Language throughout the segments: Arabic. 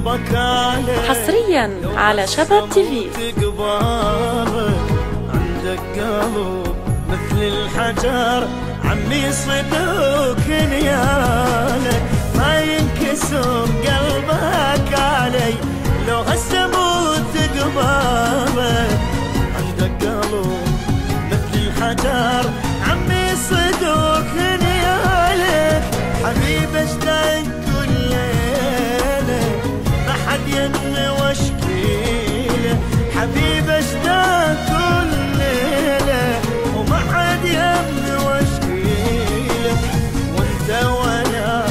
قلبك عليك حصريا على شباب تي في. عندك قلب مثل الحجر عمي صدوق نيالك ما ينكسر قلبك علي لو هسه موت قبالك. عندك قلب مثل الحجر عمي صدوق نيالك حبيب اشتاق كل ليله ما حد يمني واشكيله. حبيب اشتاق كل ليله وما حد يمني واشكيله. وانت ولا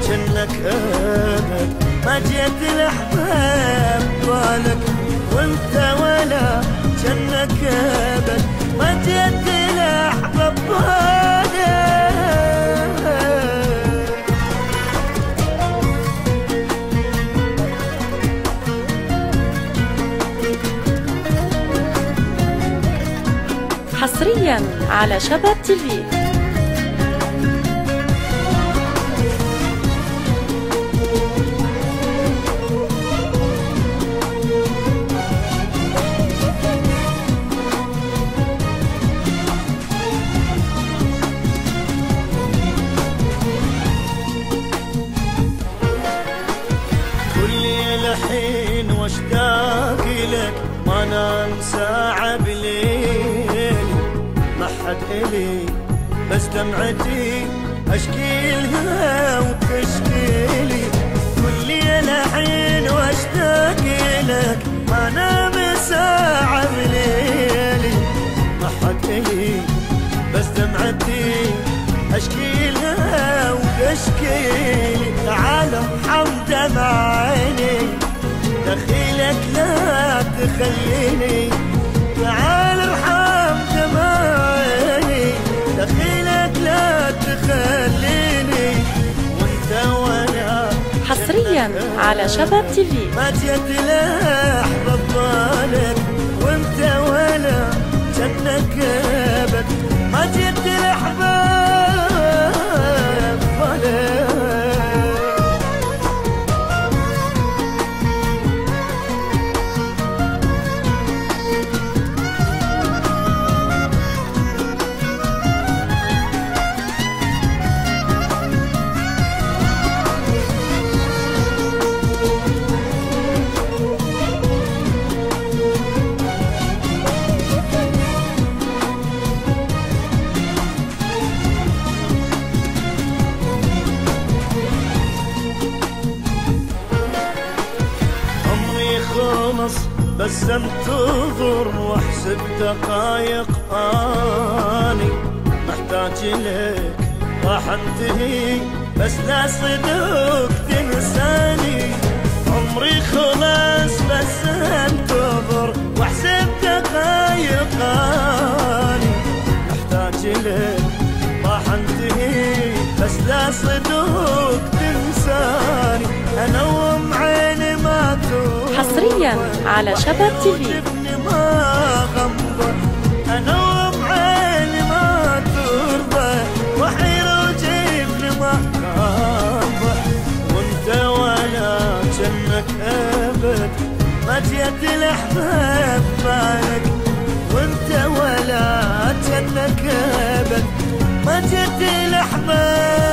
جنك ابد ما جيت الاحباب بالك. وانت ولا جنك ابد ما جيت الاحباب بالك. حصريا على شباب تي في. الحين واشتاق لك ما نام ساعة بليل ما حد إلي بس دمعتي أشكيلها وتشكيلي. كل الحين واشتاق لك ما نام ساعة بليل ما حد إلي بس دمعتي أشكيلها وتشكيلي. تعال ارحم دمع عيني دخيلك لا تخليني. تعال ارحم دمع عيني دخيلك لا تخليني. وانت وانا حصريا على شباب تي في. ما جيت لأحباب بالك. وانت ولا جنك ابد ما جيت لأحباب بالك. خلص بس انتظر واحسب دقايق اني محتاج لك راح انتهي بس لا صدق تنساني. عمري خلص بس انتظر واحسب دقايق اني محتاج لك راح انتهي بس لا صدق تنساني. انوم عيني ما تروح حصريا على شباب تي في. انوم عيني ما ترضى وحير وجيبني ما غامضة. وانت ولا جنك ابد ما جيت الاحباب بالك. وانت ولا جنك ابد ما جيت الاحباب